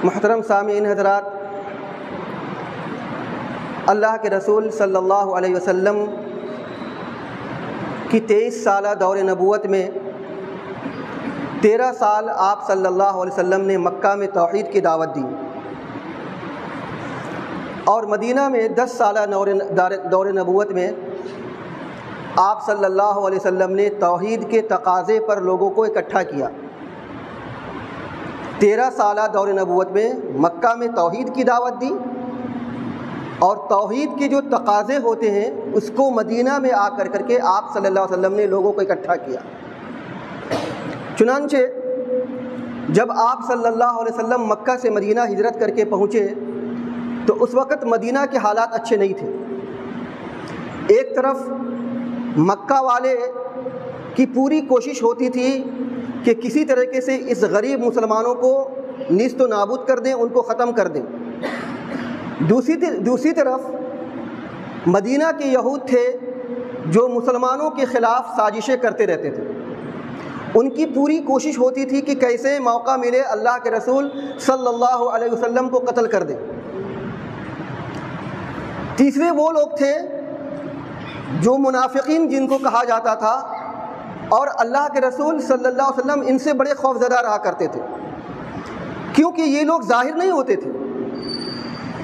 محترم سامعین حضرات، اللہ کے رسول صلی اللہ علیہ وسلم کی 23 سالہ دور نبوت میں 13 سال آپ صلی اللہ علیہ وسلم نے مکہ میں توحید کی دعوت دی، اور مدینہ میں 10 سالہ دور نبوت میں آپ صلی اللہ علیہ وسلم نے توحید کے تقاضے پر لوگوں کو اکٹھا کیا۔ 13 سالہ دور نبوت میں مکہ میں توحید کی دعوت دی، اور توحید کے جو تقاضے ہوتے ہیں اس کو مدینہ میں آ کر کے آپ صلی اللہ علیہ وسلم نے لوگوں کو اکٹھا کیا۔ چنانچہ جب آپ صلی اللہ علیہ وسلم مکہ سے مدینہ ہجرت کر کے پہنچے تو اس وقت مدینہ کے حالات اچھے نہیں تھے۔ ایک طرف مکہ والے کی پوری کوشش ہوتی تھی کہ کسی طریقے سے اس غریب مسلمانوں کو نیست و نابود کر دیں، ان کو ختم کر دیں۔ دوسری طرف مدینہ کے یہود تھے جو مسلمانوں کے خلاف سازشیں کرتے رہتے تھے۔ ان کی پوری کوشش ہوتی تھی کہ کیسے موقع ملے اللہ کے رسول صلی اللہ علیہ وسلم کو قتل کر دیں۔ تیسرے وہ لوگ تھے جو منافقین جن کو کہا جاتا تھا، اور اللہ کے رسول صلی اللہ علیہ وسلم ان سے بڑے خوف زدہ رہا کرتے تھے، کیونکہ یہ لوگ ظاہر نہیں ہوتے تھے،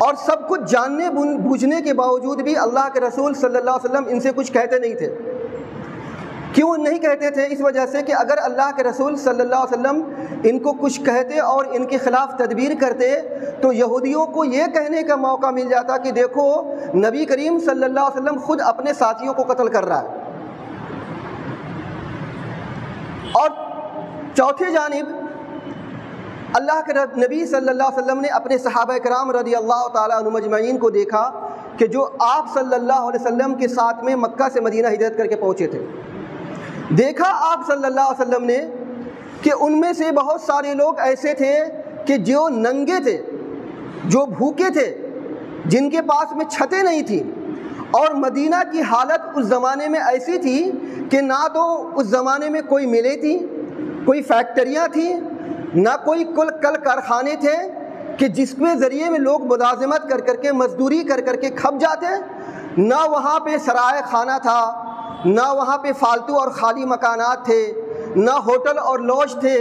اور سب کچھ جاننے بوجھنے کے باوجود بھی اللہ کے رسول صلی اللہ علیہ وسلم ان سے کچھ کہتے نہیں تھے۔ کیوں نہیں کہتے تھے؟ اس وجہ سے کہ اگر اللہ کے رسول صلی اللہ علیہ وسلم ان کو کچھ کہتے اور ان کے خلاف تدبیر کرتے تو یہودیوں کو یہ کہنے کا موقع مل جاتا کہ دیکھو نبی کریم صلی اللہ علیہ وسلم خود اپنے ساتھیوں کو قتل کر رہا ہے۔ اور چوتھی جانب اللہ کے نبی صلی اللہ علیہ وسلم نے اپنے صحابہ کرام رضی اللہ تعالیٰ عنہم اجمعین کو دیکھا کہ جو آپ صلی اللہ علیہ وسلم کے ساتھ میں مکہ سے مدینہ ہجرت کر کے پہنچے تھے۔ دیکھا آپ صلی اللہ علیہ وسلم نے کہ ان میں سے بہت سارے لوگ ایسے تھے کہ جو ننگے تھے، جو بھوکے تھے، جن کے پاس میں چھتیں نہیں تھیں، اور مدینہ کی حالت اس زمانے میں ایسی تھی کہ نہ تو اس زمانے میں کوئی ملیں تھی، کوئی فیکٹریاں تھیں، نہ کوئی کل کارخانے تھے کہ جس کے ذریعے میں لوگ ملازمت کر کے مزدوری کر کے کھپ جاتے، نہ وہاں پہ سرائے خانہ تھا، نہ وہاں پہ فالتو اور خالی مکانات تھے، نہ ہوٹل اور لاج تھے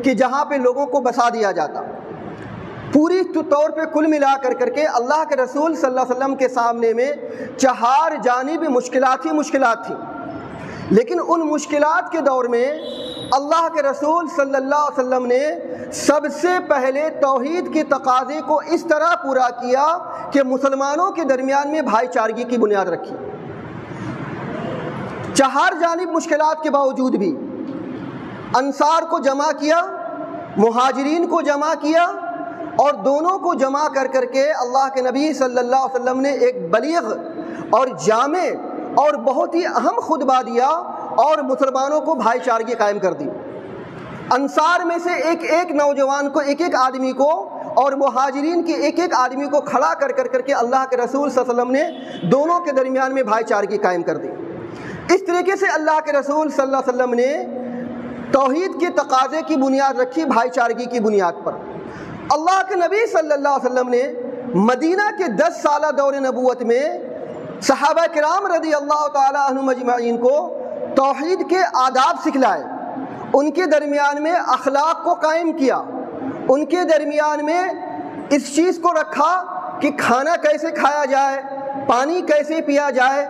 کہ جہاں پہ لوگوں کو بسا دیا جاتا۔ پوری طور پہ کل ملا کر کے اللہ کے رسول صلی اللہ علیہ وسلم کے سامنے میں چہار جانب مشکلات ہی مشکلات تھیں، لیکن ان مشکلات کے دور میں اللہ کے رسول صلی اللہ علیہ وسلم نے سب سے پہلے توحید کے تقاضے کو اس طرح پورا کیا کہ مسلمانوں کے درمیان میں بھائی چارگی کی بنیاد رکھی۔ چہار جانب مشکلات کے باوجود بھی انصار کو جمع کیا، مہاجرین کو جمع کیا، اور دونوں کو جمع کر کے اللہ کے نبی صلی اللہ علیہ وسلم نے ایک بلیغ اور جامع اور بہت ہی اہم خطبہ دیا اور مسلمانوں کو بھائی چارگی قائم کر دی۔ انصار میں سے ایک نوجوان کو، ایک آدمی کو، اور مہاجرین کے ایک آدمی کو کھڑا کر کے اللہ کے رسول صلی اللہ علیہ وسلم نے دونوں کے درمیان میں بھائی چارگی قائم کر دی۔ اس طریقے سے اللہ کے رسول صلی اللہ علیہ وسلم نے توحید کے تقاضے کی بنیاد رکھی، بھائی چارگی کی بنیاد پر۔ اللہ کے نبی صلی اللہ علیہ وسلم نے مدینہ کے 10 سالہ دور نبوت میں صحابہ کرام رضی اللہ تعالیٰ عنہم اجمعین کو توحید کے آداب سکھلائے، ان کے درمیان میں اخلاق کو قائم کیا، ان کے درمیان میں اس چیز کو رکھا کہ کھانا کیسے کھایا جائے، پانی کیسے پیا جائے،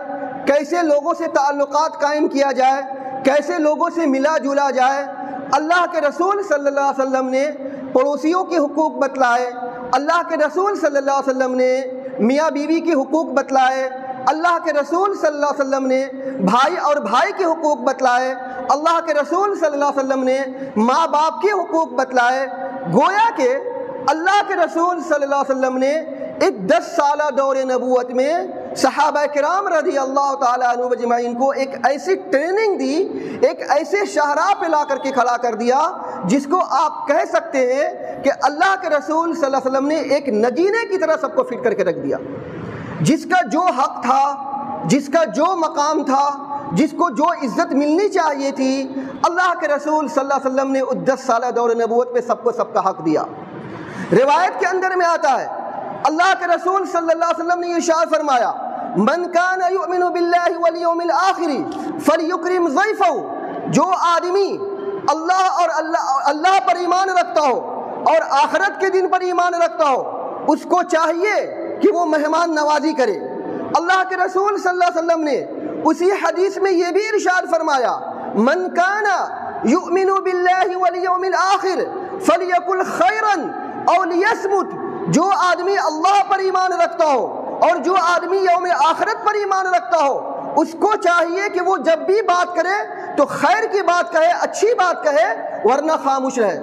کیسے لوگوں سے تعلقات قائم کیا جائے، کیسے لوگوں سے ملا جلا جائے۔ اللہ کے رسول صلی اللہ علیہ وسلم نے پڑوسیوں کے حقوق بتلائے، اللہ کے رسول صلی اللہ علیہ وسلم نے میاں بیوی کے حقوق بتلائے، اللہ کے رسول صلی اللہ علیہ وسلم نے بھائی اور بھائی کے حقوق بتلائے، اللہ کے رسول صلی اللہ علیہ وسلم نے ماں باپ کے حقوق بتلائے۔ گویا کہ اللہ کے رسول صلی اللہ علیہ وسلم نے ایک 10 سالہ دور نبوت میں صحابہ کرام رضی اللہ تعالیٰ عنہ اجمعین کو ایک ایسی ٹریننگ دی، ایک ایسے شاہراہ پہ لا کر کے کھڑا کر دیا جس کو آپ کہہ سکتے ہیں کہ اللہ کے رسول صلی اللہ علیہ وسلم نے ایک نگینے کی طرح سب کو فٹ کر کے رکھ دیا۔ جس کا جو حق تھا، جس کا جو مقام تھا، جس کو جو عزت ملنی چاہیے تھی، اللہ کے رسول صلی اللہ علیہ وسلم نے اس 10 سالہ دور نبوت میں سب کو سب کا حق دیا۔ روایت کے اندر میں آتا ہے اللہ کے رسول صلی اللہ علیہ وسلم نے ارشاد فرمایا من کان یؤمن باللہ والیوم الآخر فلیکرم ضیفہ، جو آدمی اللہ پر ایمان رکھتا ہو اور آخرت کے دن پر ایمان رکھتا ہو اس کو چاہیے کہ وہ مہمان نوازی کرے۔ اللہ کے رسول صلی اللہ علیہ وسلم نے اسی حدیث میں یہ بھی ارشاد فرمایا من کان یؤمن باللہ والیوم الآخر فلیقل خیرا او لیصمت، جو آدمی اللہ پر ایمان رکھتا ہو اور جو آدمی یوم آخرت پر ایمان رکھتا ہو اس کو چاہیے کہ وہ جب بھی بات کرے تو خیر کی بات کہے، اچھی بات کہے، ورنہ خاموش رہے۔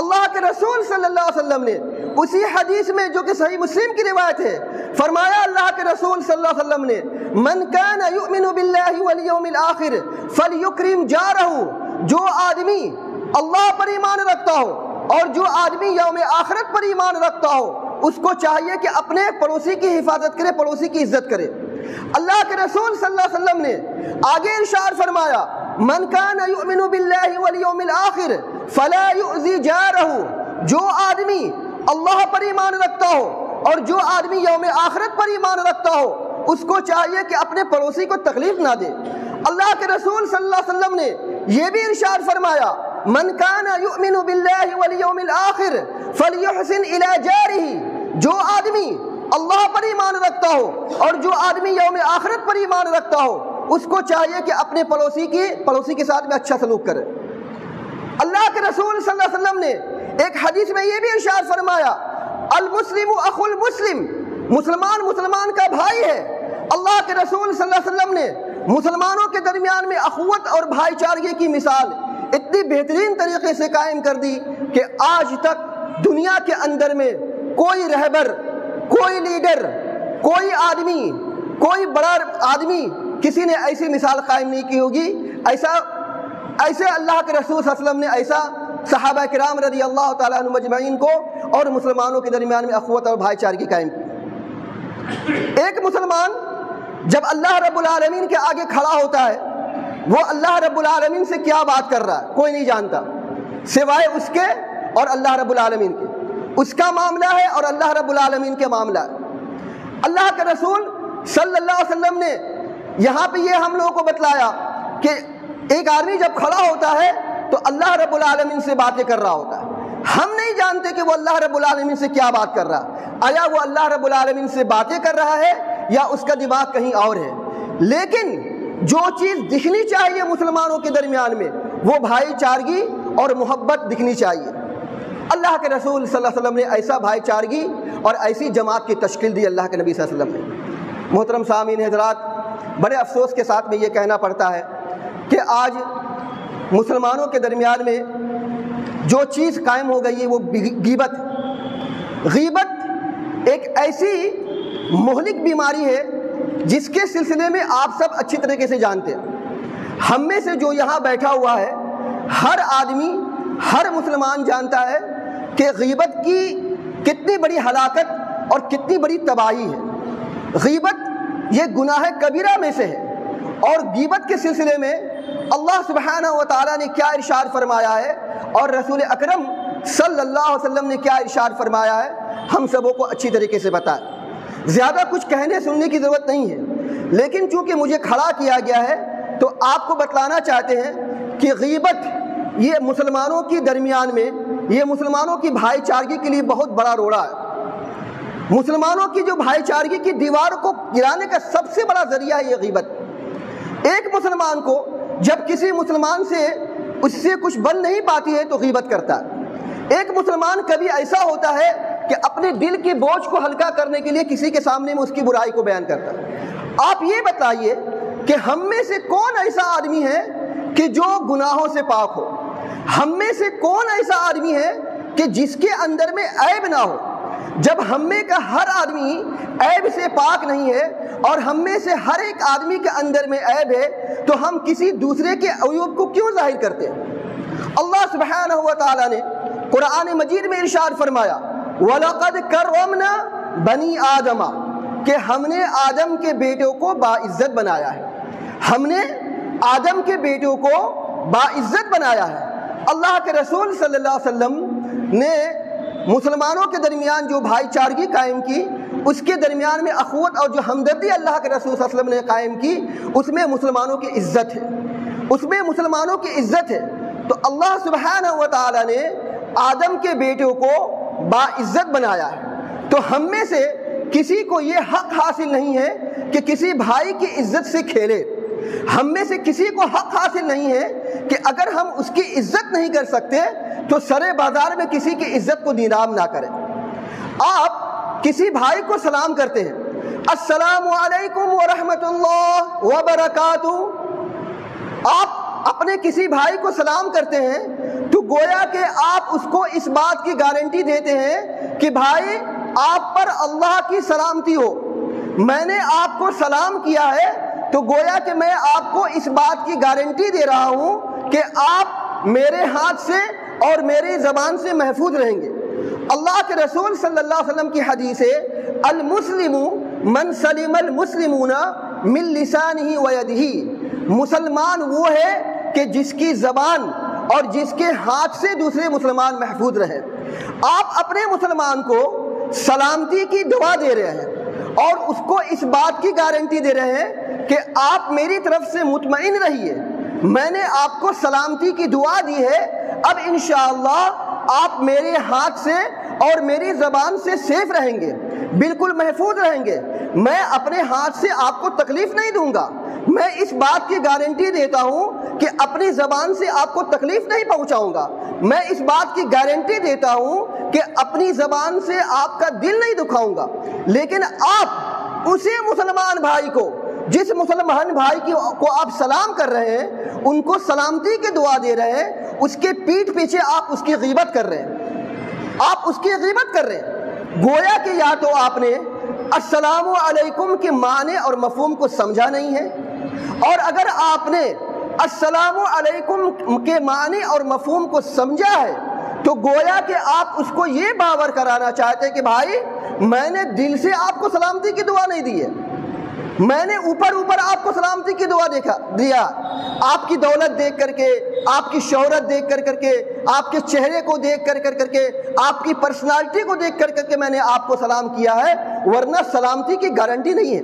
اللہ کے رسول صلی اللہ علیہ وسلم نے اسی حدیث میں جو کہ صحیح مسلم کی روایت ہے فرمایا اللہ کے رسول صلی اللہ علیہ وسلم نے من کان یؤمن باللہ والیوم الآخر فلیکرم جارہ، جو آدمی اللہ پر ایمان رکھتا ہو اور جو آدمی یوم آخرت پر ایمان رکھتا ہو اس کو چاہیے کہ اپنے پڑوسی کی حفاظت کرے، پڑوسی کی عزت کرے۔ اللہ کے رسول صلی اللہ علیہ وسلم نے آگے ارشاد فرمایا من کان یؤمن باللہ والیوم الآخر فلا یؤذی جارہ، جو آدمی اللہ پر ایمان رکھتا ہو اور جو آدمی یوم آخرت پر ایمان رکھتا ہو اس کو چاہیے کہ اپنے پڑوسی کو تکلیف نہ دے۔ اللہ کے رسول صلی اللہ علیہ وسلم نے یہ بھی ارشاد فرمایا من کان یؤمن باللہ والیوم الآخر فلیحسن الی جارہ، جو آدمی اللہ پر ایمان رکھتا ہو اور جو آدمی یوم آخرت پر ایمان رکھتا ہو اس کو چاہیے کہ اپنے پڑوسی کے ساتھ میں اچھا سلوک کرے۔ اللہ کے رسول صلی اللہ علیہ وسلم نے ایک حدیث میں یہ بھی ارشاد فرمایا المسلم اخو المسلم، مسلمان مسلمان کا بھائی ہے۔ اللہ کے رسول صلی اللہ علیہ وسلم نے مسلمانوں کے درمیان میں اخوت اور بھائی چارگی کی مثال اتنی بہترین طریقے سے قائم کر دی کہ آج تک دنیا کے اندر میں کوئی رہبر، کوئی لیڈر، کوئی آدمی، کوئی بڑا آدمی کسی نے ایسی مثال قائم نہیں کی ہوگی، ایسے اللہ کے رسول صلی اللہ علیہ وسلم نے ایسا صحابہ کرام رضی اللہ تعالیٰ عنہ مجمعین کو اور مسلمانوں کے درمیان میں اخوت اور بھائی چارگی قائم کی۔ ایک مسلمان جب اللہ رب العالمین کے آگے کھڑا ہوتا ہے وہ اللہ رب العالمین سے کیا بات کر رہا ہے کوئی نہیں جانتا سوائے اس کے اور اللہ رب العالمین کے، اس کا معاملہ ہے اور اللہ رب العالمین کے معاملہ ہے۔ اللہ کے رسول صلی اللہ علیہ وسلم نے یہاں پہ یہ ہم لوگوں کو بتلایا کہ ایک آدمی جب کھڑا ہوتا ہے تو اللہ رب العالمین سے باتیں کر رہا ہوتا ہے۔ ہم نہیں جانتے کہ وہ اللہ رب العالمین سے کیا بات کر رہا ہے، آیا وہ اللہ رب العالمین سے باتیں کر رہا ہے یا اس کا دماغ کہیں اور ہے، لیکن جو چیز دکھنی چاہیے مسلمانوں کے درمیان میں وہ بھائی چارگی اور محبت دکھنی چاہیے۔ اللہ کے رسول صلی اللہ علیہ وسلم نے ایسا بھائی چارگی اور ایسی جماعت کی تشکیل دی اللہ کے نبی صلی اللہ علیہ وسلم نے۔ محترم سامعین حضرات، بڑے افسوس کے ساتھ میں یہ کہنا پڑتا ہے کہ آج مسلمانوں کے درمیان میں جو چیز قائم ہو گئی ہے وہ غیبت۔ غیبت ایک ایسی مہلک بیماری ہے جس کے سلسلے میں آپ سب اچھی طریقے سے جانتے ہیں۔ ہم میں سے جو یہاں بیٹھا ہوا ہے ہر آدمی، ہر مسلمان جانتا ہے کہ غیبت کی کتنی بڑی ہلاکت اور کتنی بڑی تباہی ہے۔ غیبت یہ گناہ کبیرہ میں سے ہے، اور غیبت کے سلسلے میں اللہ سبحانہ و تعالیٰ نے کیا ارشاد فرمایا ہے اور رسول اکرم صلی اللہ علیہ وسلم نے کیا ارشاد فرمایا ہے ہم سبوں کو اچھی طریقے سے پتہ ہے۔ زیادہ کچھ کہنے سننے کی ضرورت نہیں ہے، لیکن چونکہ مجھے کھڑا کیا گیا ہے تو آپ کو بتلانا چاہتے ہیں کہ غیبت یہ مسلمانوں کے درمیان میں، یہ مسلمانوں کی بھائی چارگی کے لیے بہت بڑا روڑا ہے۔ مسلمانوں کی جو بھائی چارگی کی دیوار کو گرانے کا سب سے بڑا ذریعہ ہے یہ غیبت۔ ایک مسلمان کو جب کسی مسلمان سے اس سے کچھ بن نہیں پاتی ہے تو غیبت کرتا ہے۔ ایک مسلمان کبھی ایسا ہوتا ہے کہ اپنے دل کے بوجھ کو ہلکا کرنے کے لیے کسی کے سامنے میں اس کی برائی کو بیان کرتا ہے۔ آپ یہ بتائیے کہ ہم میں سے کون ایسا آدمی ہے کہ جو گناہوں سے پاک ہو؟ ہم میں سے کون ایسا آدمی ہے کہ جس کے اندر میں عیب نہ ہو؟ جب ہم میں کا ہر آدمی عیب سے پاک نہیں ہے اور ہم میں سے ہر ایک آدمی کے اندر میں عیب ہے تو ہم کسی دوسرے کے عیوب کو کیوں ظاہر کرتے ہیں؟ اللہ سبحانہ و تعالیٰ نے قرآن مجید میں ارشاد فرمایا وَلَقَدْ كَرَّمْنَا بَنِي آدَمَ، کہ ہم نے آدم کے بیٹوں کو باعزت بنایا ہے۔ ہم نے آدم کے بیٹوں کو باعزت بنایا ہے۔ اللہ کے رسول صلی اللہ علیہ وسلم نے مسلمانوں کے درمیان جو بھائی چارگی قائم کی، اس کے درمیان میں اخوت اور جو ہمدردی اللہ کے رسول صلی اللہ علیہ وسلم نے قائم کی، اس میں مسلمانوں کی عزت ہے، اس میں مسلمانوں کی عزت ہے۔ تو اللہ سبحانہ و تعالیٰ نے آدم کے بیٹوں کو باعزت بنایا ہے، تو ہم میں سے کسی کو یہ حق حاصل نہیں ہے کہ کسی بھائی کی عزت سے کھیلے، ہم میں سے کسی کو حق حاصل نہیں ہے کہ اگر ہم اس کی عزت نہیں کر سکتے تو سرے بازار میں کسی کی عزت کو نیلام نہ کریں۔ آپ کسی بھائی کو سلام کرتے ہیں، السلام علیکم ورحمۃ اللہ وبرکاتہ، آپ اپنے کسی بھائی کو سلام کرتے ہیں تو گویا کہ آپ اس کو اس بات کی گارنٹی دیتے ہیں کہ بھائی آپ پر اللہ کی سلامتی ہو، میں نے آپ کو سلام کیا ہے تو گویا کہ میں آپ کو اس بات کی گارنٹی دے رہا ہوں کہ آپ میرے ہاتھ سے اور میری زبان سے محفوظ رہیں گے۔ اللہ کے رسول صلی اللہ علیہ وسلم کی حدیث ہے، المسلم من سلم المسلمون من لسانہ ویدہ، مسلمان وہ ہے کہ جس کی زبان اور جس کے ہاتھ سے دوسرے مسلمان محفوظ رہے۔ آپ اپنے مسلمان کو سلامتی کی دعا دے رہے ہیں اور اس کو اس بات کی گارنٹی دے رہے ہیں کہ آپ میری طرف سے مطمئن رہیے، میں نے آپ کو سلامتی کی دعا دی ہے، اب انشاءاللہ آپ میرے ہاتھ سے اور میری زبان سے سیف رہیں گے، بالکل محفوظ رہیں گے، میں اپنے ہاتھ سے آپ کو تکلیف نہیں دوں گا، میں اس بات کی گارنٹی دیتا ہوں کہ اپنی زبان سے آپ کو تکلیف نہیں پہنچاؤں گا، میں اس بات کی گارنٹی دیتا ہوں کہ اپنی زبان سے آپ کا دل نہیں دکھاؤں گا۔ لیکن آپ اسی مسلمان بھائی کو، جس مسلمان بھائی کو آپ سلام کر رہے ہیں، ان کو سلامتی کی دعا دے رہے ہیں، اس کے پیٹھ پیچھے آپ اس کی غیبت کر رہے ہیں، آپ اس کی غیبت کر رہے ہیں۔ گویا کہ یا تو آپ نے السلام علیکم کے معنی اور مفہوم کو سمجھا نہیں ہے، اور اگر آپ نے السلام علیکم کے معنی اور مفہوم کو سمجھا ہے تو گویا کہ آپ اس کو یہ باور کرانا چاہتے ہیں کہ بھائی میں نے دل سے آپ کو سلامتی کی دعا نہیں دی ہے، میں نے اوپر آپ کو سلامتی کی دعا دیا، آپ کی دولت دیکھ کر کے، آپ کی شہرت دیکھ کر کے، آپ کے چہرے کو دیکھ کر کے، آپ کی پرسنالٹی کو دیکھ کر کے میں نے آپ کو سلام کیا ہے، ورنہ سلامتی کی گارنٹی نہیں ہے۔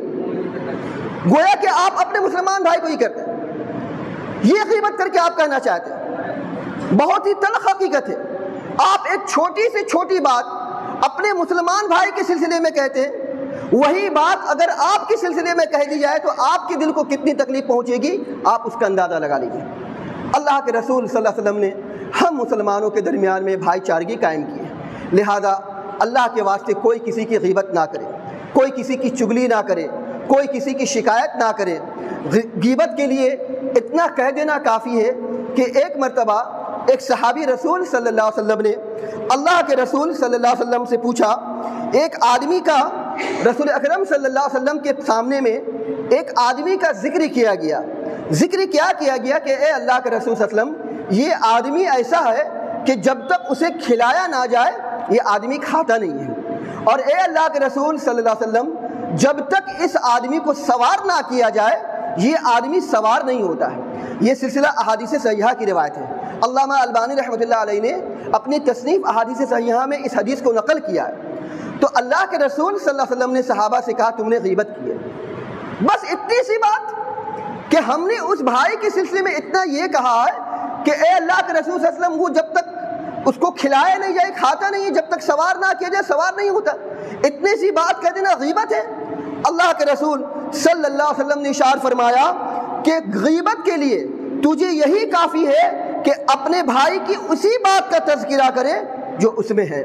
گویا کہ آپ اپنے مسلمان بھائی کو ہی کرتے ہیں، یہ غیبت کر کے آپ کہنا چاہتے ہیں۔ بہت ہی تلخ حقیقت ہے، آپ ایک چھوٹی سے چھوٹی بات اپنے مسلمان بھائی کے سلسلے میں کہتے ہیں، وہی بات اگر آپ کے سلسلے میں کہہ دی جائے تو آپ کے دل کو کتنی تکلیف پہنچے گی، آپ اس کا اندازہ لگا لیجیے۔ اللہ کے رسول صلی اللہ علیہ وسلم نے ہم مسلمانوں کے درمیان میں بھائی چارگی قائم کی ہے، لہذا اللہ کے واسطے کوئی کسی کی غیبت نہ کرے، کوئی کسی کی چگلی نہ کرے، کوئی کسی کی شکایت نہ کرے۔ غیبت کے لیے اتنا کہہ دینا کافی ہے کہ ایک مرتبہ ایک صحابی رسول صلی اللہ علیہ وسلم نے اللہ کے رسول صلی اللہ علیہ وسلم سے پوچھا، ایک آدمی کا، رسول اکرم صلی اللہ علیہ وسلم کے سامنے میں ایک آدمی کا ذکر کیا گیا۔ ذکر کیا گیا کہ اے اللہ کے رسول صلی اللہ علیہ وسلم، یہ آدمی ایسا ہے کہ جب تک اسے کھلایا نہ جائے یہ آدمی کھاتا نہیں ہے، اور اے اللہ کے رسول صلی اللہ علیہ وسلم، جب تک اس آدمی کو سوار نہ کیا جائے یہ آدمی سوار نہیں ہوتا ہے۔ یہ سلسلہ احادیث صحیحہ کی روایت ہے۔ علامہ البانی رحمۃ اللہ علیہ نے اپنی تصنیف احادیث صحیحہ میں اس حدیث کو نقل کیا ہے۔ تو اللہ کے رسول صلی اللہ علیہ وسلم نے صحابہ سے کہا تم نے غیبت کی ہے، بس اتنی سی بات کہ ہم نے اس بھائی کے سلسلے میں اتنا یہ کہا ہے کہ اے اللہ کے رسول صلی اللہ علیہ وسلم، وہ جب تک اس کو کھلایا نہیں جائے کھاتا نہیں ہے، جب تک سوار نہ کیا جائے سوار نہیں ہوتا۔ اتنی سی بات کہہ دینا غیبت ہے؟ اللہ کے رسول صلی اللہ علیہ وسلم نے ارشاد فرمایا کہ غیبت کے لیے تجھے یہی کافی ہے کہ اپنے بھائی کی اسی بات کا تذکرہ کرے جو اس میں ہے،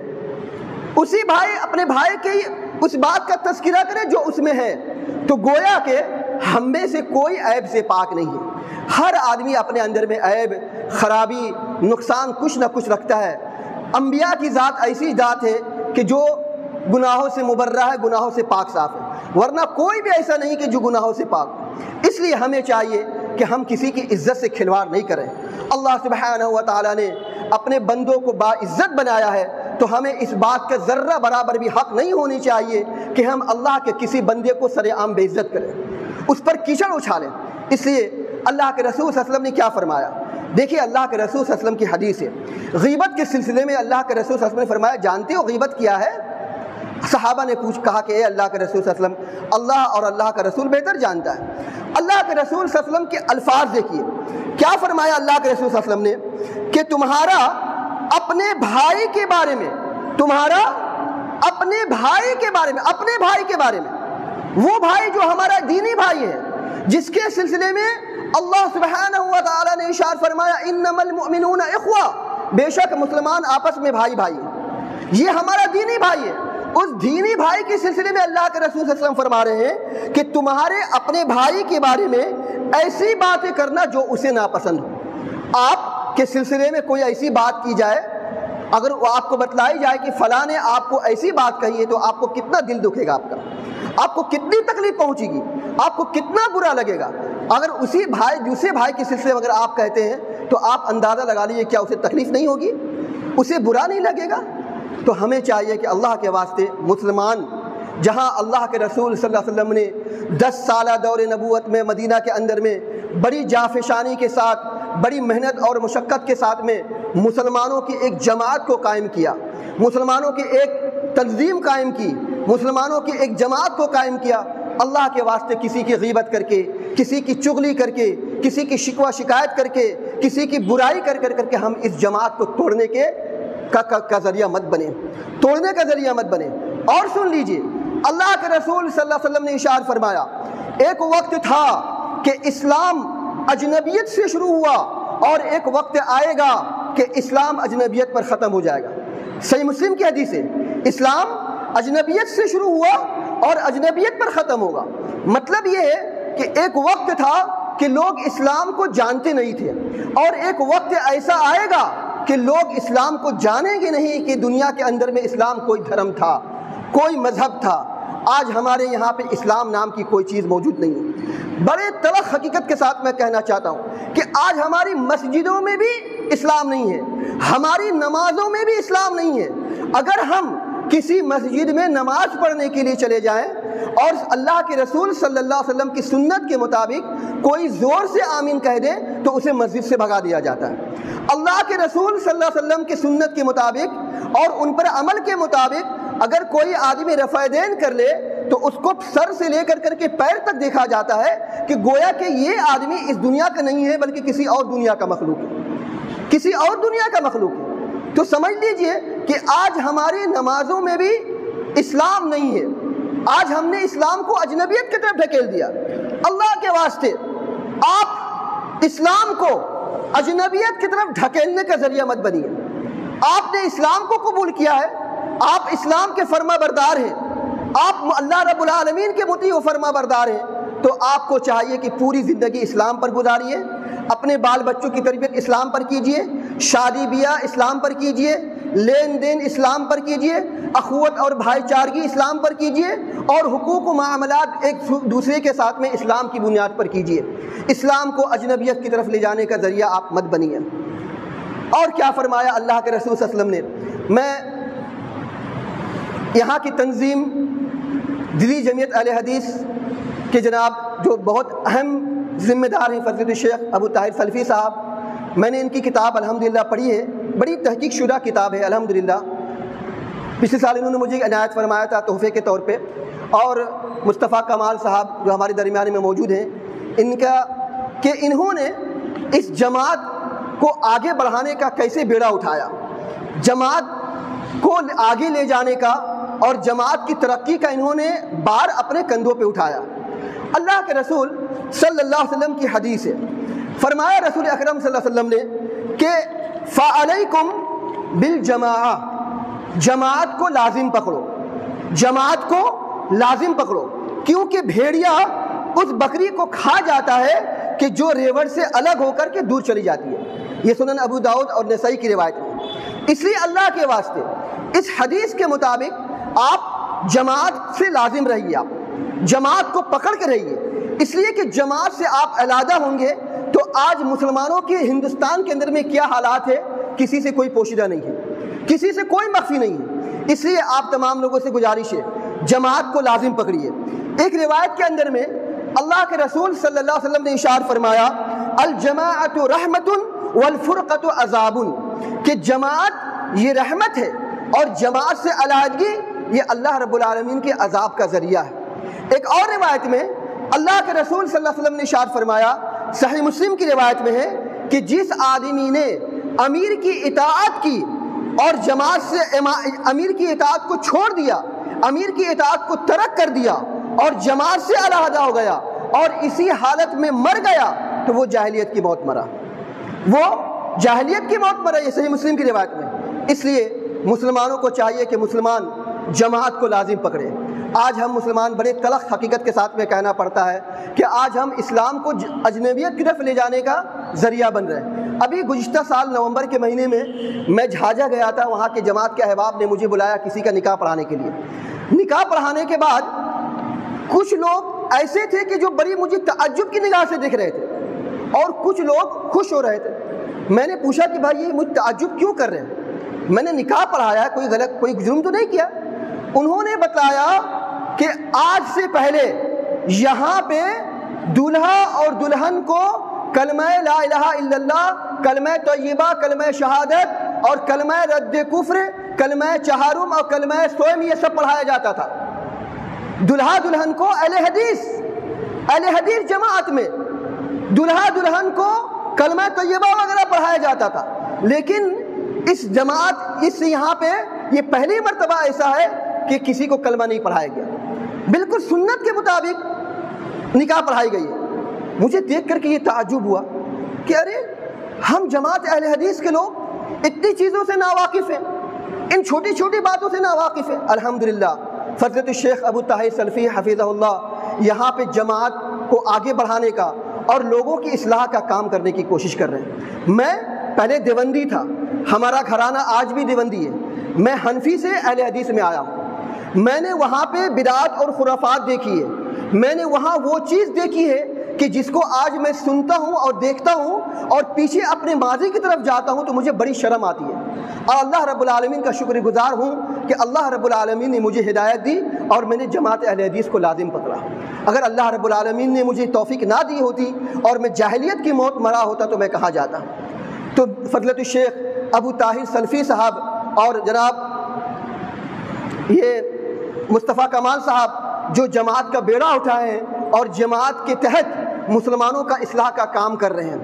اسی بھائی اپنے بھائی کی اس بات کا تذکرہ کرے جو اس میں ہے۔ تو گویا کہ ہم میں سے کوئی عیب سے پاک نہیں ہے، ہر آدمی اپنے اندر میں عیب، خرابی، نقصان کچھ نہ کچھ رکھتا ہے۔ انبیاء کی ذات ایسی ذات ہے کہ جو گناہوں سے مبرہ ہے، گناہوں سے پاک صاف ہے، ورنہ کوئی بھی ایسا نہیں کہ جو گناہوں سے پاک ہو۔ اس لیے ہمیں چاہیے کہ ہم کسی کی عزت سے کھلواڑ نہیں کریں۔ اللہ سبحانہ و تعالیٰ نے اپنے بندوں کو باعزت بنایا ہے، تو ہمیں اس بات کا ذرہ برابر بھی حق نہیں ہونی چاہیے کہ ہم اللہ کے کسی بندے کو سر عام بے عزت کریں، اس پر کیچڑ اچھالیں۔ اس لیے اللہ کے رسول صلی اللہ علیہ وسلم نے کیا فرمایا دیکھیے اللہ کے رسول صلی اللہ علیہ وسلم کی حدیث ہے، غیبت کے سلسلے میں اللہ کے رسول صلی اللہ علیہ وسلم نے فرمایا جانتے ہو غیبت کیا ہے؟ صحابہ نے کہا کہ اے اللہ کے رسول صلی اللہ علیہ وسلم، اللہ اور اللہ کا رسول بہتر جانتا ہے۔ اللہ کے رسول صلی اللہ علیہ وسلم کے الفاظ دیکھیے، کیا فرمایا اللہ کے رسول صلی اللہ علیہ وسلم نے کہ تمہارا اپنے بھائی کے بارے میں، تمہارا اپنے بھائی کے بارے میں، اپنے بھائی کے بارے میں، وہ بھائی جو ہمارا دینی بھائی ہے، جس کے سلسلے میں اللہ سبحانہ و تعالیٰ نے ارشاد فرمایا انما المؤمنون اخوہ، بے شک مسلمان آپس میں بھائی بھائی ہیں، یہ ہمارا دینی بھائی ہے۔ اس دینی بھائی کے سلسلے میں اللہ کے رسول صلی اللہ علیہ وسلم فرما رہے ہیں کہ تمہارے اپنے بھائی کے بارے میں ایسی باتیں کرنا جو اسے ناپسند ہو۔ آپ کے سلسلے میں کوئی ایسی بات کی جائے، اگر وہ آپ کو بتلائی جائے کہ فلاں نے آپ کو ایسی بات کہی ہے، تو آپ کو کتنا دل دکھے گا، آپ کو کتنی تکلیف پہنچے گی، آپ کو کتنا برا لگے گا۔ اگر اسی بھائی دوسرے بھائی کے سلسلے میں اگر آپ کہتے ہیں تو آپ اندازہ لگا لیجیے کیا اسے تکلیف نہیں ہوگی، اسے برا نہیں لگے گا۔ تو ہمیں چاہیے کہ اللہ کے واسطے مسلمان جہاں اللہ کے رسول صلی اللہ علیہ وسلم نے 10 سالہ دور نبوت میں مدینہ کے اندر میں بڑی جانفشانی کے ساتھ، بڑی محنت اور مشقت کے ساتھ میں مسلمانوں کی ایک جماعت کو قائم کیا، مسلمانوں کی ایک تنظیم قائم کی، مسلمانوں کی ایک جماعت کو قائم کیا، اللہ کے واسطے کسی کی غیبت کر کے، کسی کی چغلی کر کے، کسی کی شکوہ شکایت کر کے، کسی کی برائی کر کے ہم اس جماعت کو توڑنے کا ذریعہ مت بنے، توڑنے کا ذریعہ مت بنے۔ اور سن لیجئے اللہ کے رسول صلی اللہ علیہ وسلم نے ارشاد فرمایا ایک وقت تھا کہ اسلام اجنبیت سے شروع ہوا، اور ایک وقت آئے گا کہ اسلام اجنبیت پر ختم ہو جائے گا۔ صحیح مسلم کی حدیث ہے، اسلام اجنبیت سے شروع ہوا اور اجنبیت پر ختم ہوگا۔ مطلب یہ ہے کہ ایک وقت تھا کہ لوگ اسلام کو جانتے نہیں تھے، اور ایک وقت ایسا آئے گا کہ لوگ اسلام کو جانیں گے نہیں کہ دنیا کے اندر میں اسلام کوئی دھرم تھا، کوئی مذہب تھا۔ آج ہمارے یہاں پہ اسلام نام کی کوئی چیز موجود نہیں ہے۔ بڑے تلخ حقیقت کے ساتھ میں کہنا چاہتا ہوں کہ آج ہماری مسجدوں میں بھی اسلام نہیں ہے، ہماری نمازوں میں بھی اسلام نہیں ہے۔ اگر ہم کسی مسجد میں نماز پڑھنے کے لیے چلے جائیں اور اللہ کے رسول صلی اللہ علیہ وسلم کی سنت کے مطابق کوئی زور سے آمین کہہ دے تو اسے مسجد سے بھگا دیا جاتا ہے۔ اللہ کے رسول صلی اللہ علیہ وسلم کی سنت کے مطابق اور ان پر عمل کے مطابق اگر کوئی آدمی رفع دین کر لے تو اس کو سر سے لے کر کے پیر تک دیکھا جاتا ہے کہ گویا کہ یہ آدمی اس دنیا کا نہیں ہے بلکہ کسی اور دنیا کا مخلوق ہے، کسی اور دنیا کا مخلوق ہے۔ تو سمجھ لیجئے کہ آج ہماری نمازوں میں بھی اسلام نہیں ہے، آج ہم نے اسلام کو اجنبیت کی طرف ڈھکیل دیا۔ اللہ کے واسطے آپ اسلام کو اجنبیت کی طرف ڈھکیلنے کا ذریعہ مت بنیے۔ آپ نے اسلام کو قبول کیا ہے، آپ اسلام کے فرما بردار ہیں، آپ اللہ رب العالمین کے مطیع و فرما بردار ہیں، تو آپ کو چاہیے کہ پوری زندگی اسلام پر گزاریے، اپنے بال بچوں کی تربیت اسلام پر کیجئے، شادی بیاہ اسلام پر کیجئے، لین دین اسلام پر کیجئے، اخوت اور بھائی چارگی اسلام پر کیجئے، اور حقوق و معاملات ایک دوسرے کے ساتھ میں اسلام کی بنیاد پر کیجئے۔ اسلام کو اجنبیت کی طرف لے جانے کا ذریعہ آپ مت بنیے۔ اور کیا فرمایا اللہ کے رسول صلی اللہ علیہ وسلم نے؟ میں یہاں کی تنظیم دلی جمعیت اہل حدیث کے جناب جو بہت اہم ذمہ دار ہیں فضیلت الشیخ ابو طاہر سلفی صاحب، میں نے ان کی کتاب الحمدللہ پڑھی ہے، بڑی تحقیق شدہ کتاب ہے الحمدللہ۔ پچھلے سال انہوں نے مجھے عنایت فرمایا تھا تحفے کے طور پہ، اور مصطفیٰ کمال صاحب جو ہمارے درمیان میں موجود ہیں، انہوں نے اس جماعت کو آگے بڑھانے کا کیسے بیڑا اٹھایا، جماعت کو آگے لے جانے کا اور جماعت کی ترقی کا انہوں نے بار اپنے کندھوں پہ اٹھایا۔ اللہ کے رسول صلی اللہ علیہ وسلم کی حدیث ہے، فرمایا رسول اکرم صلی اللہ علیہ وسلم نے کہ فَعَلَيْكُمْ بِالْجَمَاعَةِ، جماعت کو لازم پکڑو، جماعت کو لازم پکڑو، کیونکہ بھیڑیا اس بکری کو کھا جاتا ہے کہ جو ریوڑ سے الگ ہو کر کے دور چلی جاتی ہے۔ یہ سنن ابو داؤد اور نسائی کی روایت ہے۔ اس لیے اللہ کے واسطے اس حدیث کے مطابق آپ جماعت سے لازم رہیے، آپ جماعت کو پکڑ کے رہیے، اس لیے کہ جماعت سے آپ علیحدہ ہوں گے تو آج مسلمانوں کے ہندوستان کے اندر میں کیا حالات ہے کسی سے کوئی پوشیدہ نہیں ہے، کسی سے کوئی مخفی نہیں ہے۔ اس لیے آپ تمام لوگوں سے گزارش ہے جماعت کو لازم پکڑیے۔ ایک روایت کے اندر میں اللہ کے رسول صلی اللہ علیہ وسلم نے ارشاد فرمایا الجماعت رحمت والفرقۃ عذاب، کہ جماعت یہ رحمت ہے اور جماعت سے علیحدگی یہ اللہ رب العالمین کے عذاب کا ذریعہ ہے۔ ایک اور روایت میں اللہ کے رسول صلی اللہ علیہ وسلم نے ارشاد فرمایا، صحیح مسلم کی روایت میں ہے کہ جس آدمی نے امیر کی اطاعت کی اور جماعت سے امیر کی اطاعت کو چھوڑ دیا، امیر کی اطاعت کو ترک کر دیا اور جماعت سے علیحدہ ہو گیا اور اسی حالت میں مر گیا تو وہ جاہلیت کی موت مرا، وہ جاہلیت کی موت مرا، یہ صحیح مسلم کی روایت میں۔ اس لیے مسلمانوں کو چاہیے کہ مسلمان جماعت کو لازم پکڑے۔ آج ہم مسلمان بڑے تلخ حقیقت کے ساتھ میں کہنا پڑتا ہے کہ آج ہم اسلام کو اجنبیت کی طرف لے جانے کا ذریعہ بن رہے ہیں۔ ابھی گزشتہ سال نومبر کے مہینے میں جھاجا گیا تھا، وہاں کے جماعت کے احباب نے مجھے بلایا کسی کا نکاح پڑھانے کے لیے۔ نکاح پڑھانے کے بعد کچھ لوگ ایسے تھے کہ جو بڑی مجھے تعجب کی نگاہ سے دیکھ رہے تھے اور کچھ لوگ خوش ہو رہے تھے۔ میں نے پوچھا کہ بھائی یہ مجھ تعجب کیوں کر رہے ہیں؟ میں نے نکاح پڑھایا ہے، کوئی جرم تو نہیں کیا۔ انہوں نے بتایا کہ آج سے پہلے یہاں پہ دولہا اور دلہن کو کلمہ لا الہ الا اللہ، کلمہ طیبہ، کلمہ شہادت اور کلمہ رد کفر، کلمہ چہارم اور کلمہ سوئم یہ سب پڑھایا جاتا تھا۔ دلہا دلہن کو اہل حدیث جماعت میں دلہا دلہن کو کلمہ طیبہ وغیرہ پڑھایا جاتا تھا، لیکن اس جماعت یہاں پہ یہ پہلی مرتبہ ایسا ہے کہ کسی کو کلمہ نہیں پڑھایا گیا، بالکل سنت کے مطابق نکاح پڑھائی گئی ہے۔ مجھے دیکھ کر کے یہ تعجب ہوا کہ ارے ہم جماعت اہل حدیث کے لوگ اتنی چیزوں سے ناواقف ہیں، ان چھوٹی چھوٹی باتوں سے ناواقف ہیں۔ الحمدللہ فضیلت الشیخ ابو طاہر سلفی حفظہ اللہ یہاں پہ جماعت کو آگے بڑھانے کا اور لوگوں کی اصلاح کا کام کرنے کی کوشش کر رہے ہیں۔ میں پہلے دیوبندی تھا، ہمارا گھرانہ آج بھی دیوبندی ہے، میں حنفی سے اہل حدیث میں آیا ہوں۔ میں نے وہاں پہ بدعات اور خرافات دیکھی ہے، میں نے وہاں وہ چیز دیکھی ہے کہ جس کو آج میں سنتا ہوں اور دیکھتا ہوں اور پیچھے اپنے ماضی کی طرف جاتا ہوں تو مجھے بڑی شرم آتی ہے، اور اللہ رب العالمین کا شکر گزار ہوں کہ اللہ رب العالمین نے مجھے ہدایت دی اور میں نے جماعت اہل حدیث کو لازم پکڑا۔ اگر اللہ رب العالمین نے مجھے توفیق نہ دی ہوتی اور میں جاہلیت کی موت مرا ہوتا تو میں کہاں جاتا۔ تو فضیلت الشیخ ابو طاہر سلفی صاحب اور جناب یہ مصطفیٰ کمال صاحب جو جماعت کا بیڑا اٹھائے ہیں اور جماعت کے تحت مسلمانوں کا اصلاح کا کام کر رہے ہیں،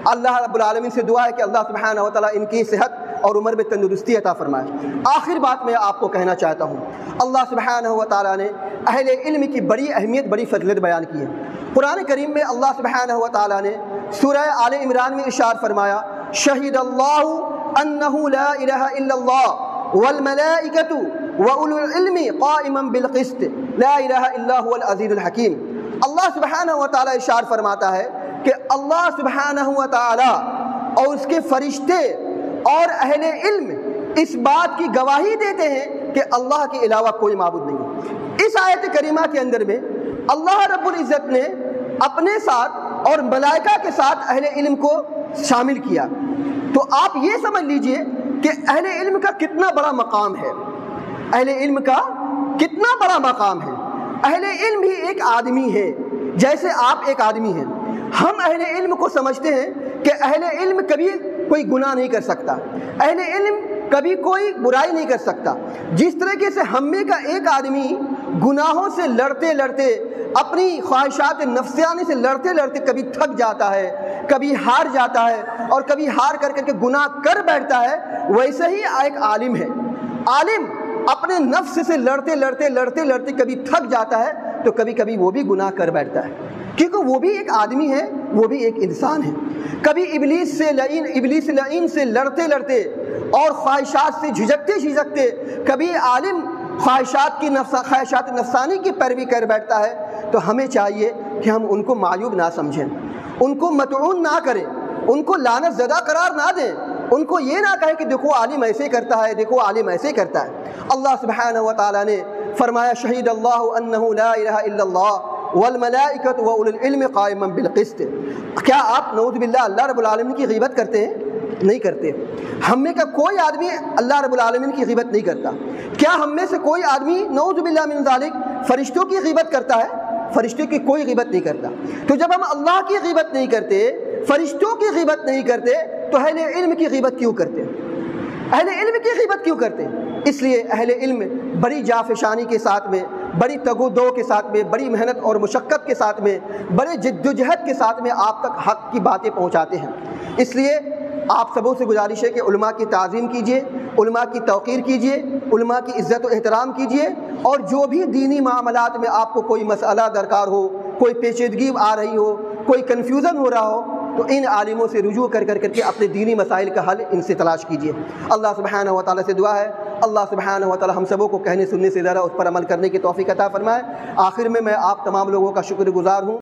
اللہ رب العالمین سے دعا ہے کہ اللہ سبحانہ و تعالیٰ ان کی صحت اور عمر میں تندرستی عطا فرمائے۔ آخر بات میں آپ کو کہنا چاہتا ہوں، اللہ سبحانہ و تعالیٰ نے اہل علم کی بڑی اہمیت، بڑی فضیلت بیان کی ہے۔ قرآن کریم میں اللہ سبحانہ و تعالیٰ نے سورہ آل عمران میں ارشاد فرمایا، شہد اللہ انہ لا الہ الا اللہ والملائکۃ وَأُولُو الْعِلْمِ قَائِمًا بِالْقِسْطِ لَا إِلَٰهَ إِلَّا هُوَ الْعَزِيزُ الْحَكِيمُ۔ اللہ سبحانہ و تعالیٰ ارشاد فرماتا ہے کہ اللہ سبحانہ و تعالیٰ اور اس کے فرشتے اور اہل علم اس بات کی گواہی دیتے ہیں کہ اللہ کے علاوہ کوئی معبود نہیں۔ اس آیت کریمہ کے اندر میں اللہ رب العزت نے اپنے ساتھ اور ملائکہ کے ساتھ اہل علم کو شامل کیا، تو آپ یہ سمجھ لیجئے کہ اہل علم کا کتنا بڑا مقام ہے، اہل علم کا کتنا بڑا مقام ہے۔ اہل علم بھی ایک آدمی ہے، جیسے آپ ایک آدمی ہیں۔ ہم اہل علم کو سمجھتے ہیں کہ اہل علم کبھی کوئی گناہ نہیں کر سکتا، اہل علم کبھی کوئی برائی نہیں کر سکتا۔ جس طریقے سے ہم میں کا ایک آدمی گناہوں سے لڑتے لڑتے، اپنی خواہشات نفسانی سے لڑتے لڑتے کبھی تھک جاتا ہے، کبھی ہار جاتا ہے اور کبھی ہار کر کے گناہ کر بیٹھتا ہے، ویسے ہی ایک عالم ہے۔ عالم اپنے نفس سے لڑتے لڑتے کبھی تھک جاتا ہے تو کبھی کبھی وہ بھی گناہ کر بیٹھتا ہے، کیونکہ وہ بھی ایک آدمی ہے، وہ بھی ایک انسان ہے۔ کبھی ابلیس لعین سے لڑتے لڑتے اور خواہشات سے جھجکتے کبھی عالم خواہشات نفسانی کی پیروی کر بیٹھتا ہے، تو ہمیں چاہیے کہ ہم ان کو معیوب نہ سمجھیں، ان کو مطعون نہ کریں، ان کو لعنت زدہ قرار نہ دیں، ان کو یہ نہ کہیں کہ دیکھو عالم ایسے کرتا ہے، دیکھو عالم ایسے کرتا ہے۔ اللہ سبحانہ و تعالیٰ نے فرمایا، شہید اللہ انہ لا الہ الا اللہ والملائکۃ واولو العلم قائما بالقسط۔ کیا آپ نعوذ باللہ اللہ رب العالمین کی غیبت کرتے ہیں؟ نہیں کرتے۔ ہم میں کا کوئی آدمی اللہ رب العالمین کی غیبت نہیں کرتا۔ کیا ہم میں سے کوئی آدمی نعوذ باللہ من ذالک فرشتوں کی غیبت کرتا ہے؟ فرشتوں کی کوئی غیبت نہیں کرتا۔ تو جب ہم اللہ کی غیبت نہیں کرتے، فرشتوں کی غیبت نہیں کرتے، تو اہل علم کی غیبت کیوں کرتے ہیں؟ اہل علم کی غیبت کیوں کرتے ہیں؟ اس لیے اہل علم بڑی جافشانی کے ساتھ میں، بڑی تگ و دو کے ساتھ میں، بڑی محنت اور مشقت کے ساتھ میں، بڑے جد و جہد کے ساتھ میں آپ تک حق کی باتیں پہنچاتے ہیں۔ اس لیے آپ سبوں سے گزارش ہے کہ علماء کی تعظیم کیجیے، علماء کی توقیر کیجیے، علماء کی عزت و احترام کیجیے، اور جو بھی دینی معاملات میں آپ کو کوئی مسئلہ درکار ہو، کوئی پیچیدگی آ رہی ہو، کوئی کنفیوژن ہو رہا ہو، تو ان عالموں سے رجوع کر کے اپنے دینی مسائل کا حل ان سے تلاش کیجیے۔ اللہ سبحانہ و تعالیٰ سے دعا ہے اللہ سبحانہ و تعالیٰ ہم سبوں کو کہنے سننے سے زیادہ اس پر عمل کرنے کی توفیق عطا فرمائے۔ آخر میں آپ تمام لوگوں کا شکر گزار ہوں۔